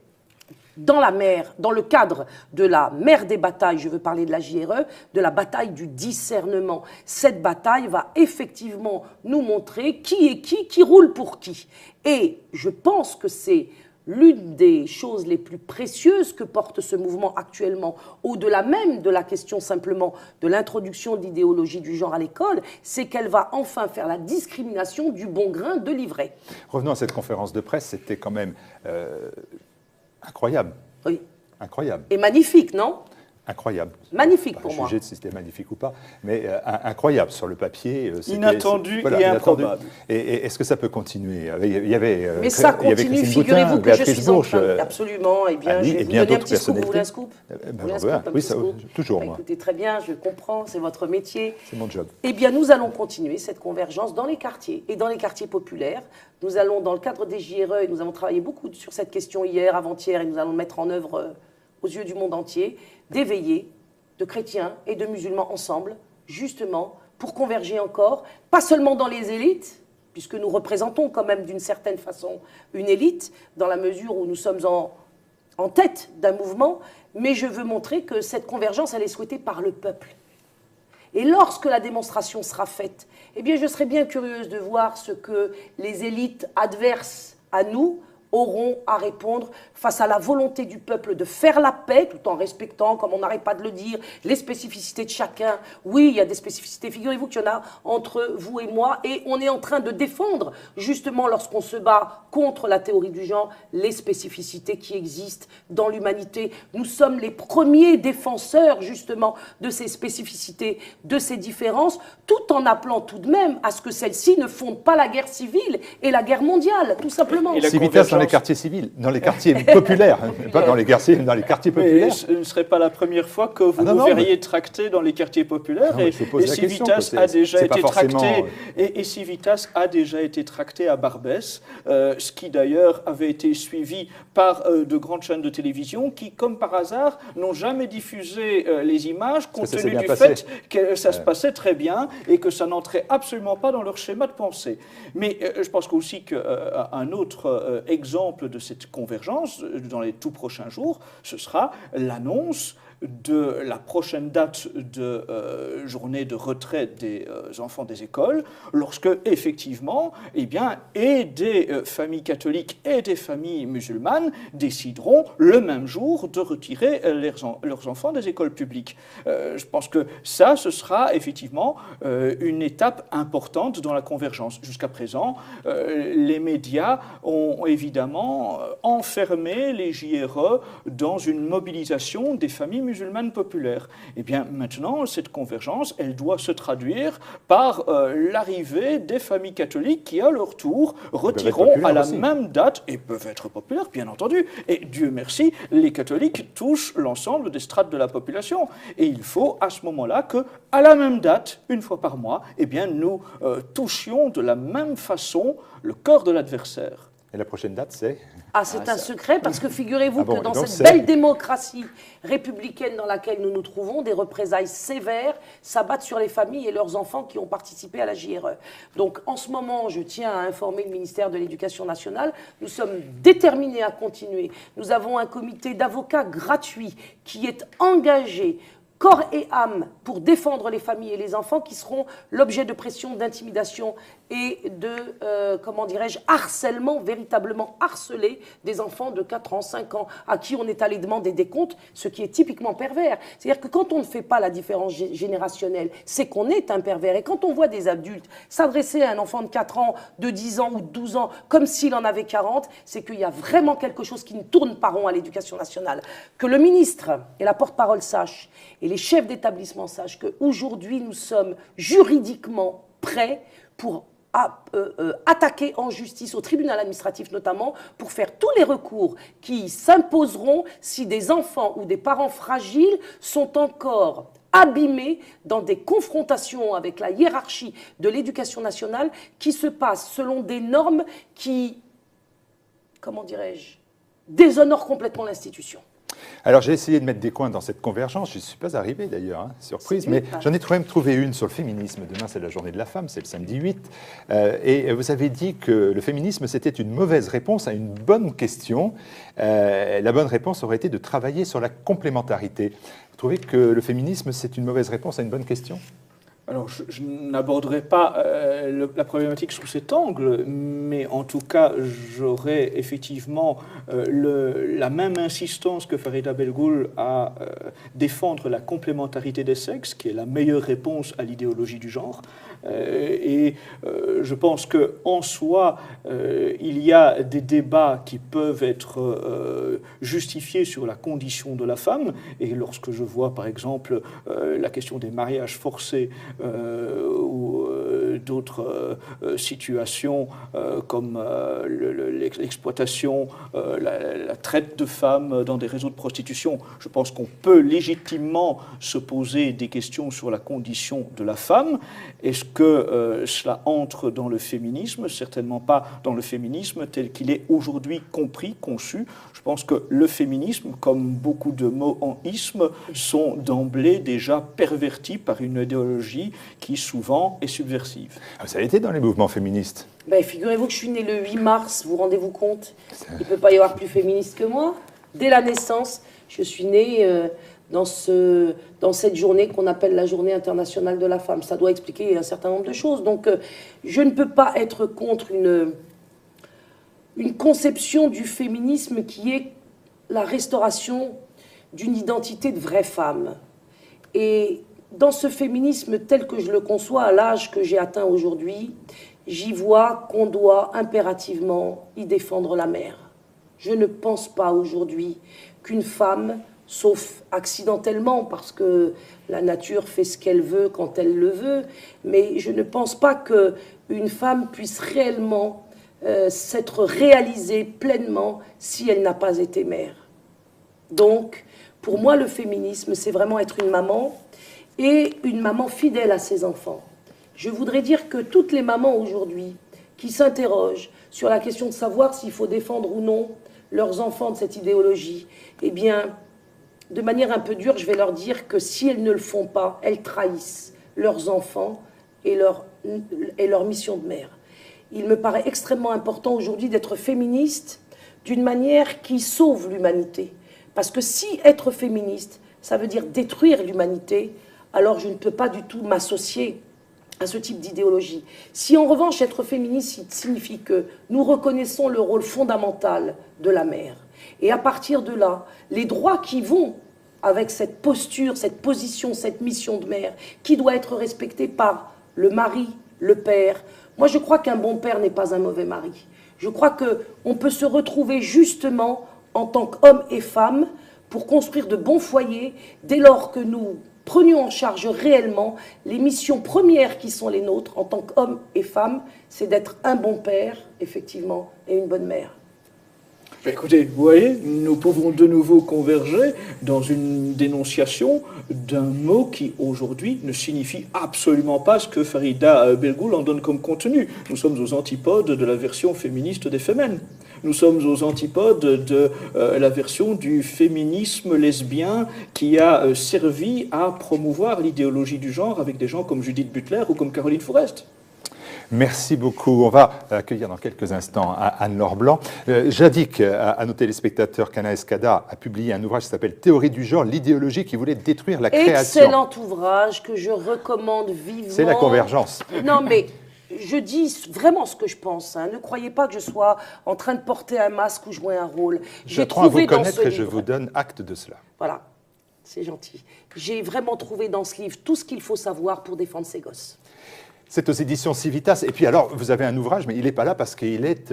[SPEAKER 2] dans le cadre de la mère des batailles, je veux parler de la JRE, de la bataille du discernement. Cette bataille va effectivement nous montrer qui est qui roule pour qui. Et je pense que c'est l'une des choses les plus précieuses que porte ce mouvement actuellement, au-delà même de la question simplement de l'introduction de l'idéologie du genre à l'école, c'est qu'elle va enfin faire la discrimination du bon grain de l'ivraie.
[SPEAKER 1] Revenons à cette conférence de presse, c'était quand même incroyable.
[SPEAKER 2] Oui.
[SPEAKER 1] Incroyable.
[SPEAKER 2] Et magnifique, non ?
[SPEAKER 1] Incroyable.
[SPEAKER 2] Magnifique pour moi.
[SPEAKER 1] Juger de si c'était magnifique ou pas, mais incroyable sur le papier.
[SPEAKER 3] Inattendu et improbable.
[SPEAKER 1] Et est-ce que ça peut continuer ? Il y avait,
[SPEAKER 2] mais ça continue, figurez-vous que je suis en train... Absolument, eh bien, je vais vous donner un petit scoop. Vous voulez un scoop ?
[SPEAKER 1] Oui, toujours moi.
[SPEAKER 2] Écoutez, très bien, je comprends, c'est votre métier.
[SPEAKER 1] C'est mon job.
[SPEAKER 2] Eh bien, nous allons continuer cette convergence dans les quartiers et dans les quartiers populaires. Nous allons, dans le cadre des JRE, et nous avons travaillé beaucoup sur cette question hier, avant-hier, et nous allons le mettre en œuvre aux yeux du monde entier, d'éveiller de chrétiens et de musulmans ensemble, justement, pour converger encore, pas seulement dans les élites, puisque nous représentons quand même d'une certaine façon une élite, dans la mesure où nous sommes en tête d'un mouvement, mais je veux montrer que cette convergence, elle est souhaitée par le peuple. Et lorsque la démonstration sera faite, eh bien, je serais bien curieuse de voir ce que les élites adverses à nous auront à répondre face à la volonté du peuple de faire la paix, tout en respectant, comme on n'arrête pas de le dire, les spécificités de chacun. Oui, il y a des spécificités, figurez-vous qu'il y en a entre vous et moi, et on est en train de défendre, justement, lorsqu'on se bat contre la théorie du genre, les spécificités qui existent dans l'humanité. Nous sommes les premiers défenseurs, justement, de ces spécificités, de ces différences, tout en appelant tout de même à ce que celles-ci ne fondent pas la guerre civile et la guerre mondiale, tout simplement.
[SPEAKER 1] Civitas dans les quartiers civils, dans les quartiers populaires, pas dans les quartiers, mais dans les quartiers populaires.
[SPEAKER 3] Mais ce ne serait pas la première fois que vous vous verriez tracter dans les quartiers populaires. Et Civitas a déjà été tracté. Et Civitas a déjà été tracté à Barbès, ce qui d'ailleurs avait été suivi par de grandes chaînes de télévision qui, comme par hasard, n'ont jamais diffusé les images, compte tenu du fait que ça se passait très bien et que ça n'entrait absolument pas dans leur schéma de pensée. Mais je pense aussi qu'un autre exemple de cette convergence dans les tout prochains jours, ce sera l'annonce de la prochaine date de journée de retrait des enfants des écoles, lorsque effectivement, eh bien, et des familles catholiques et des familles musulmanes décideront le même jour de retirer leurs enfants des écoles publiques. Je pense que ça, ce sera effectivement une étape importante dans la convergence. Jusqu'à présent, les médias ont évidemment enfermé les JRE dans une mobilisation des familles musulmanes. musulmane populaire. Eh bien, maintenant, cette convergence, elle doit se traduire par l'arrivée des familles catholiques qui, à leur tour, retireront à la même date, et peuvent être populaires, bien entendu. Et Dieu merci, les catholiques touchent l'ensemble des strates de la population. Et il faut, à ce moment-là, que, à la même date, une fois par mois, eh bien, nous touchions de la même façon le corps de l'adversaire.
[SPEAKER 1] Et la prochaine date, c'est?
[SPEAKER 2] Ah, c'est un secret, parce que figurez-vous que dans cette belle démocratie républicaine dans laquelle nous nous trouvons, des représailles sévères s'abattent sur les familles et leurs enfants qui ont participé à la JRE. Donc, en ce moment, je tiens à informer le ministère de l'Éducation nationale, nous sommes déterminés à continuer. Nous avons un comité d'avocats gratuit qui est engagé corps et âme pour défendre les familles et les enfants qui seront l'objet de pression, d'intimidation et de, comment dirais-je, harcèlement, véritablement harcelé des enfants de 4 ans, 5 ans, à qui on est allé demander des comptes, ce qui est typiquement pervers. C'est-à-dire que quand on ne fait pas la différence générationnelle, c'est qu'on est un pervers. Et quand on voit des adultes s'adresser à un enfant de 4 ans, de 10 ans ou de 12 ans, comme s'il en avait 40, c'est qu'il y a vraiment quelque chose qui ne tourne pas rond à l'éducation nationale. Que le ministre et la porte-parole sachent, et les chefs d'établissement sachent qu'aujourd'hui, nous sommes juridiquement prêts pour attaquer en justice, au tribunal administratif notamment, pour faire tous les recours qui s'imposeront si des enfants ou des parents fragiles sont encore abîmés dans des confrontations avec la hiérarchie de l'éducation nationale qui se passent selon des normes qui, comment dirais-je, déshonorent complètement l'institution.
[SPEAKER 1] Alors j'ai essayé de mettre des coins dans cette convergence, je n'y suis pas arrivé d'ailleurs, hein, surprise, mais j'en ai quand même trouvé une sur le féminisme. Demain c'est la journée de la femme, c'est le samedi 8, et vous avez dit que le féminisme c'était une mauvaise réponse à une bonne question. La bonne réponse aurait été de travailler sur la complémentarité. Vous trouvez que le féminisme c'est une mauvaise réponse à une bonne question ?
[SPEAKER 3] Alors, je n'aborderai pas la problématique sous cet angle, mais en tout cas, j'aurais effectivement la même insistance que Farida Belgoul à défendre la complémentarité des sexes, qui est la meilleure réponse à l'idéologie du genre. Et je pense qu'en soi, il y a des débats qui peuvent être justifiés sur la condition de la femme. Et lorsque je vois, par exemple, la question des mariages forcés, ou d'autres situations comme l'exploitation, la traite de femmes dans des réseaux de prostitution. Je pense qu'on peut légitimement se poser des questions sur la condition de la femme. Est-ce que cela entre dans le féminisme? Certainement pas dans le féminisme tel qu'il est aujourd'hui compris, conçu. Je pense que le féminisme, comme beaucoup de mots en isme, sont d'emblée déjà pervertis par une idéologie qui souvent est subversive.
[SPEAKER 1] Vous avez été dans les mouvements féministes?
[SPEAKER 2] Ben, figurez-vous que je suis née le 8 mars, vous rendez-vous compte? Il ne peut pas y avoir plus féministe que moi. Dès la naissance, je suis née dans cette journée qu'on appelle la Journée internationale de la femme. Ça doit expliquer un certain nombre de choses. Donc, je ne peux pas être contre une conception du féminisme qui est la restauration d'une identité de vraie femme. Et dans ce féminisme tel que je le conçois, à l'âge que j'ai atteint aujourd'hui, j'y vois qu'on doit impérativement y défendre la mère. Je ne pense pas aujourd'hui qu'une femme, sauf accidentellement, parce que la nature fait ce qu'elle veut quand elle le veut, mais je ne pense pas qu'une femme puisse réellement s'être réalisée pleinement si elle n'a pas été mère. Donc, pour moi, le féminisme, c'est vraiment être une maman, et une maman fidèle à ses enfants. Je voudrais dire que toutes les mamans aujourd'hui qui s'interrogent sur la question de savoir s'il faut défendre ou non leurs enfants de cette idéologie, eh bien, de manière un peu dure, je vais leur dire que si elles ne le font pas, elles trahissent leurs enfants et leur mission de mère. Il me paraît extrêmement important aujourd'hui d'être féministe d'une manière qui sauve l'humanité. Parce que si être féministe, ça veut dire détruire l'humanité, alors je ne peux pas du tout m'associer à ce type d'idéologie. Si en revanche être féministe signifie que nous reconnaissons le rôle fondamental de la mère, et à partir de là, les droits qui vont avec cette posture, cette position, cette mission de mère, qui doit être respectée par le mari, le père. Moi je crois qu'un bon père n'est pas un mauvais mari. Je crois qu'on peut se retrouver justement en tant qu'homme et femme pour construire de bons foyers dès lors que nous prenions en charge réellement les missions premières qui sont les nôtres en tant qu'hommes et femmes, c'est d'être un bon père, effectivement, et une bonne mère.
[SPEAKER 3] Écoutez, vous voyez, nous pouvons de nouveau converger dans une dénonciation d'un mot qui, aujourd'hui, ne signifie absolument pas ce que Farida Belgoul en donne comme contenu. Nous sommes aux antipodes de la version féministe des Femmes. Nous sommes aux antipodes de la version du féminisme lesbien qui a servi à promouvoir l'idéologie du genre avec des gens comme Judith Butler ou comme Caroline Fourest.
[SPEAKER 1] Merci beaucoup. On va accueillir dans quelques instants Anne-Laure Blanc. J'indique à nos téléspectateurs qu'Anna Escada a publié un ouvrage qui s'appelle « Théorie du genre, l'idéologie qui voulait détruire la création ».
[SPEAKER 2] Excellent ouvrage que je recommande vivement.
[SPEAKER 1] C'est la convergence.
[SPEAKER 2] Non, mais je dis vraiment ce que je pense. Hein. Ne croyez pas que je sois en train de porter un masque ou jouer un rôle.
[SPEAKER 1] J'apprends à vous connaître et je vous donne acte de cela.
[SPEAKER 2] Voilà, c'est gentil. J'ai vraiment trouvé dans ce livre tout ce qu'il faut savoir pour défendre ses gosses.
[SPEAKER 1] C'est aux éditions Civitas. Et puis alors, vous avez un ouvrage, mais il n'est pas là parce qu'il est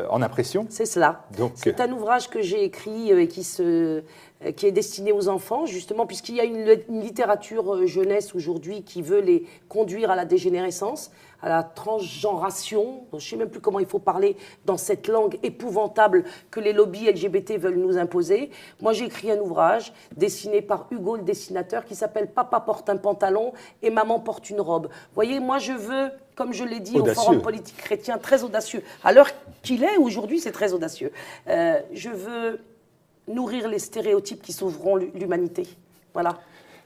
[SPEAKER 1] en impression.
[SPEAKER 2] C'est cela. C'est un ouvrage que j'ai écrit et qui est destiné aux enfants, justement, puisqu'il y a une littérature jeunesse aujourd'hui qui veut les conduire à la dégénérescence, à la transgenration. Je ne sais même plus comment il faut parler dans cette langue épouvantable que les lobbies LGBT veulent nous imposer. Moi, j'ai écrit un ouvrage dessiné par Hugo, le dessinateur, qui s'appelle « Papa porte un pantalon et maman porte une robe ». Vous voyez, moi, je veux, comme je l'ai dit au Forum politique chrétien, très audacieux. À l'heure qu'il est, aujourd'hui, c'est très audacieux. Je veux nourrir les stéréotypes qui sauveront l'humanité. Voilà.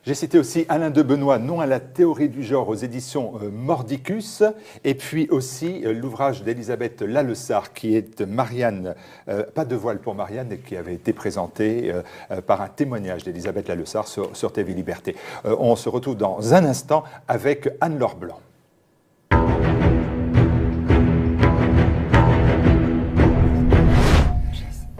[SPEAKER 1] J'ai cité aussi Alain de Benoît, Non à la théorie du genre aux éditions Mordicus, et puis aussi l'ouvrage d'Elisabeth Lalessard qui est Marianne, pas de voile pour Marianne, et qui avait été présenté par un témoignage d'Elisabeth Lalessard sur TV Liberté. On se retrouve dans un instant avec Anne-Laure Blanc.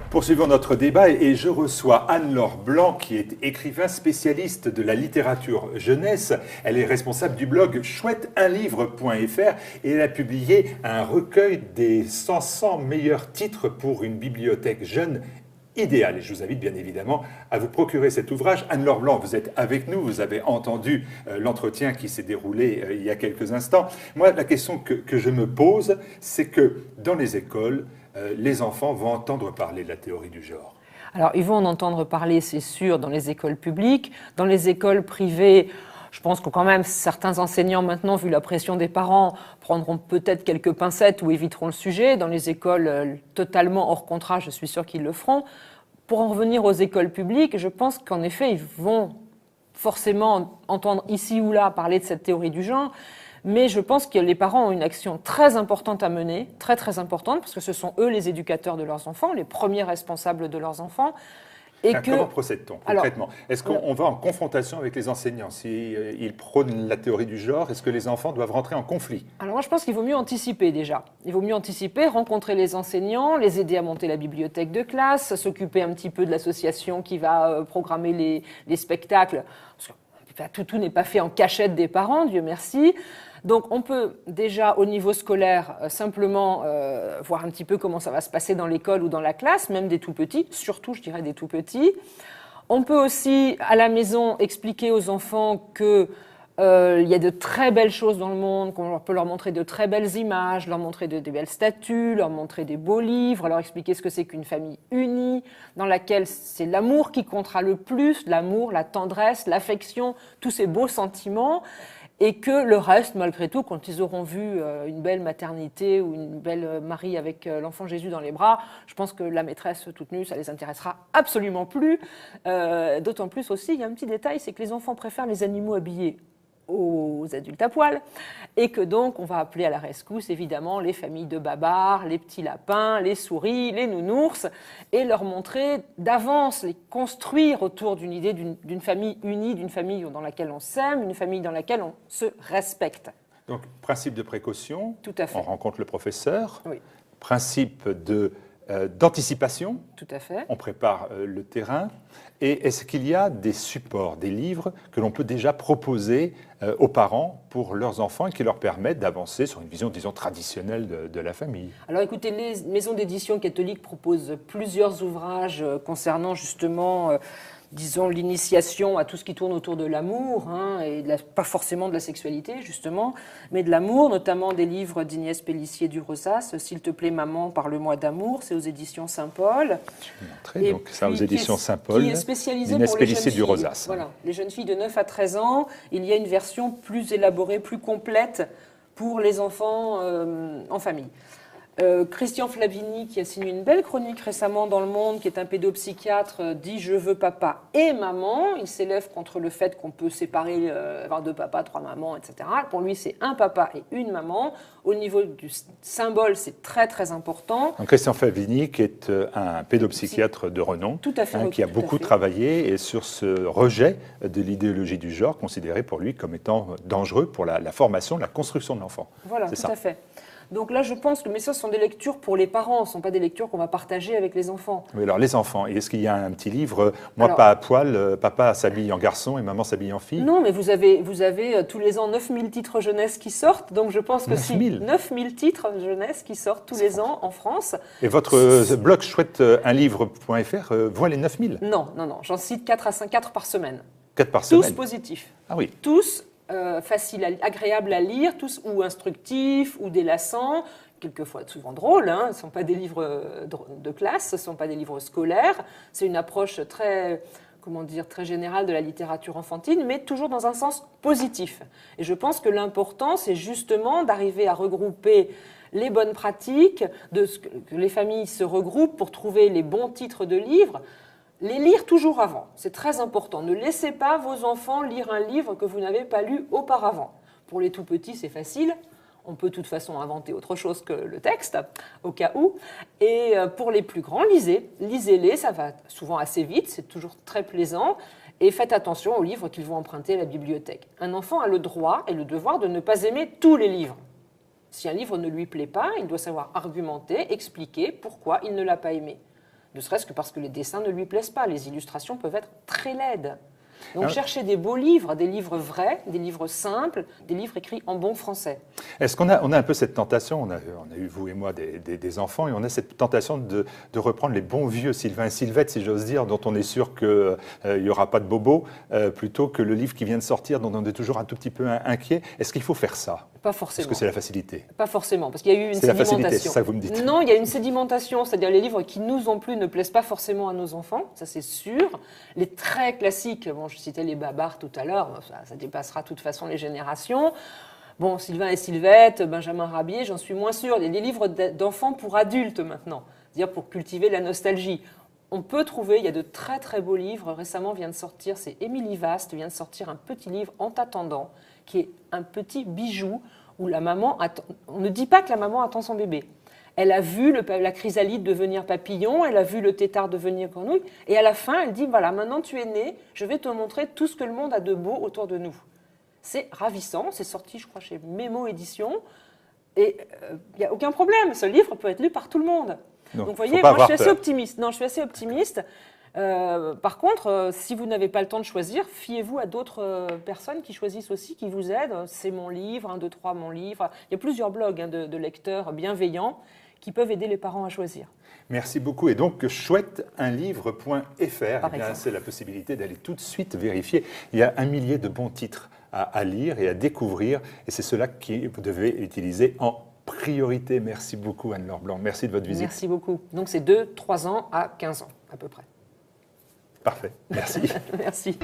[SPEAKER 1] Poursuivons notre débat et je reçois Anne-Laure Blanc qui est écrivain spécialiste de la littérature jeunesse. Elle est responsable du blog chouetteunlivre.fr et elle a publié un recueil des 500 meilleurs titres pour une bibliothèque jeune idéale. Et je vous invite bien évidemment à vous procurer cet ouvrage. Anne-Laure Blanc, vous êtes avec nous, vous avez entendu l'entretien qui s'est déroulé il y a quelques instants. Moi, la question que je me pose, c'est que dans les écoles, les enfants vont entendre parler de la théorie du genre.
[SPEAKER 4] Alors, ils vont en entendre parler, c'est sûr, dans les écoles publiques. Dans les écoles privées, je pense que quand même certains enseignants, maintenant, vu la pression des parents, prendront peut-être quelques pincettes ou éviteront le sujet. Dans les écoles totalement hors contrat, je suis sûre qu'ils le feront. Pour en revenir aux écoles publiques, je pense qu'en effet, ils vont forcément entendre ici ou là parler de cette théorie du genre. Mais je pense que les parents ont une action très importante à mener, très très importante, parce que ce sont eux les éducateurs de leurs enfants, les premiers responsables de leurs enfants.
[SPEAKER 1] Et comment procède-t-on concrètement? Est-ce qu'on va en confrontation avec les enseignants? S'ils prônent la théorie du genre, est-ce que les enfants doivent rentrer en conflit?
[SPEAKER 4] Alors moi je pense qu'il vaut mieux anticiper déjà. Il vaut mieux anticiper, rencontrer les enseignants, les aider à monter la bibliothèque de classe, s'occuper un petit peu de l'association qui va programmer les spectacles. Parce que tout n'est pas fait en cachette des parents, Dieu merci. Donc on peut déjà au niveau scolaire simplement voir un petit peu comment ça va se passer dans l'école ou dans la classe, même des tout petits, surtout je dirais des tout petits. On peut aussi à la maison expliquer aux enfants que il y a de très belles choses dans le monde, qu'on peut leur montrer de très belles images, leur montrer des belles statues, leur montrer des beaux livres, leur expliquer ce que c'est qu'une famille unie, dans laquelle c'est l'amour qui comptera le plus, l'amour, la tendresse, l'affection, tous ces beaux sentiments. Et que le reste, malgré tout, quand ils auront vu une belle maternité ou une belle Marie avec l'enfant Jésus dans les bras, je pense que la maîtresse toute nue, ça les intéressera absolument plus. D'autant plus aussi, il y a un petit détail, c'est que les enfants préfèrent les animaux habillés aux adultes à poil, et que donc on va appeler à la rescousse évidemment les familles de babards, les petits lapins, les souris, les nounours, et leur montrer d'avance, les construire autour d'une idée d'une famille unie, d'une famille dans laquelle on s'aime, une famille dans laquelle on se respecte.
[SPEAKER 1] Donc, principe de précaution,
[SPEAKER 4] tout à fait.
[SPEAKER 1] On rencontre le professeur,
[SPEAKER 4] oui.
[SPEAKER 1] Principe de d'anticipation.
[SPEAKER 4] Tout à fait.
[SPEAKER 1] On prépare le terrain. Et est-ce qu'il y a des supports, des livres que l'on peut déjà proposer aux parents pour leurs enfants et qui leur permettent d'avancer sur une vision, disons, traditionnelle de la famille?
[SPEAKER 4] Alors écoutez, les maisons d'édition catholiques proposent plusieurs ouvrages concernant justement, disons, l'initiation à tout ce qui tourne autour de l'amour, hein, et pas forcément de la sexualité justement, mais de l'amour, notamment des livres d'Ignès Pélissier du Rosas, S'il te plaît maman, parle-moi d'amour, c'est aux éditions Saint-Paul.
[SPEAKER 1] Et donc ça aux éditions Saint-Paul,
[SPEAKER 4] qui est spécialisé
[SPEAKER 1] d'Ignès
[SPEAKER 4] pour les jeunes
[SPEAKER 1] Pélissier
[SPEAKER 4] filles.
[SPEAKER 1] du Rosas.
[SPEAKER 4] Voilà, les jeunes filles de 9 à 13 ans, il y a une version plus élaborée, plus complète pour les enfants en famille. Christian Flavini, qui a signé une belle chronique récemment dans Le Monde, qui est un pédopsychiatre, dit « Je veux papa et maman ». Il s'élève contre le fait qu'on peut séparer, avoir 2 papas, 3 mamans, etc. Pour lui, c'est un papa et une maman. Au niveau du symbole, c'est très, très important.
[SPEAKER 1] Donc Christian Flavini, qui est un pédopsychiatre de renom,
[SPEAKER 4] tout à fait,
[SPEAKER 1] qui a beaucoup travaillé et sur ce rejet de l'idéologie du genre, considéré pour lui comme étant dangereux pour la formation, la construction de l'enfant.
[SPEAKER 4] Voilà, tout à fait. Donc là, je pense que ce sont des lectures pour les parents, ce ne sont pas des lectures qu'on va partager avec les enfants.
[SPEAKER 1] Oui, alors les enfants, est-ce qu'il y a un petit livre, moi pas à poil, papa s'habille en garçon et maman s'habille en fille?
[SPEAKER 4] Non, mais vous avez tous les ans 9000 titres jeunesse qui sortent, donc je pense que 9000 titres jeunesse qui sortent tous les ans en France.
[SPEAKER 1] Et votre blog chouetteunlivre.fr voit les 9000?
[SPEAKER 4] Non, j'en cite 4 par semaine.
[SPEAKER 1] 4 par semaine?
[SPEAKER 4] Tous positifs.
[SPEAKER 1] Ah oui.
[SPEAKER 4] Tous faciles, agréables à lire, tous ou instructifs ou délassants, quelquefois souvent drôles, hein, ce ne sont pas des livres de classe, ce ne sont pas des livres scolaires, c'est une approche très générale de la littérature enfantine, mais toujours dans un sens positif. Et je pense que l'important, c'est justement d'arriver à regrouper les bonnes pratiques, que les familles se regroupent pour trouver les bons titres de livres. Les lire toujours avant, c'est très important. Ne laissez pas vos enfants lire un livre que vous n'avez pas lu auparavant. Pour les tout petits, c'est facile. On peut de toute façon inventer autre chose que le texte, au cas où. Et pour les plus grands, lisez-les, ça va souvent assez vite, c'est toujours très plaisant. Et faites attention aux livres qu'ils vont emprunter à la bibliothèque. Un enfant a le droit et le devoir de ne pas aimer tous les livres. Si un livre ne lui plaît pas, il doit savoir argumenter, expliquer pourquoi il ne l'a pas aimé. Ne serait-ce que parce que les dessins ne lui plaisent pas. Les illustrations peuvent être très laides. Donc cherchez des beaux livres, des livres vrais, des livres simples, des livres écrits en bon français.
[SPEAKER 1] Est-ce qu'on a un peu cette tentation, on a eu, vous et moi, des enfants, et on a cette tentation de reprendre les bons vieux Sylvain et Sylvette, si j'ose dire, dont on est sûr qu'il n'y aura pas de bobo, plutôt que le livre qui vient de sortir, dont on est toujours un tout petit peu inquiet. Est-ce qu'il faut faire ça?
[SPEAKER 4] Pas forcément.
[SPEAKER 1] Parce que c'est la facilité.
[SPEAKER 4] Pas forcément, parce qu'il y a eu une sédimentation.
[SPEAKER 1] C'est la facilité, c'est ça que vous me dites.
[SPEAKER 4] Non, il y a une sédimentation, c'est-à-dire les livres qui nous ont plu ne plaisent pas forcément à nos enfants, ça c'est sûr. Les très classiques, bon, je citais les Babar tout à l'heure, ça dépassera de toute façon les générations. Bon, Sylvain et Sylvette, Benjamin Rabier, j'en suis moins sûre. Il y a des livres d'enfants pour adultes maintenant, c'est-à-dire pour cultiver la nostalgie. On peut trouver, il y a de très très beaux livres. Récemment vient de sortir, c'est Émilie Vast, vient de sortir un petit livre En t'attendant, qui est un petit bijou où la maman attend. On ne dit pas que la maman attend son bébé. Elle a vu la chrysalide devenir papillon, elle a vu le tétard devenir grenouille, et à la fin, elle dit, voilà, maintenant tu es né, je vais te montrer tout ce que le monde a de beau autour de nous. C'est ravissant, c'est sorti, je crois, chez Mémo Édition, et il n'y a aucun problème, ce livre peut être lu par tout le monde. Donc vous voyez, moi je suis assez optimiste. Non, je suis assez optimiste. Par contre, si vous n'avez pas le temps de choisir, fiez-vous à d'autres personnes qui choisissent aussi, qui vous aident. C'est mon livre, 1, 2, 3, mon livre. Il y a plusieurs blogs de lecteurs bienveillants qui peuvent aider les parents à choisir.
[SPEAKER 1] Merci beaucoup. Et donc, chouetteunlivre.fr, c'est la possibilité d'aller tout de suite vérifier. Il y a 1 millier de bons titres à lire et à découvrir. Et c'est cela que vous devez utiliser en priorité. Merci beaucoup, Anne-Laure Blanc. Merci de votre visite.
[SPEAKER 4] Merci beaucoup. Donc, c'est de 3 ans à 15 ans, à peu près.
[SPEAKER 1] Parfait. Merci.
[SPEAKER 4] Merci.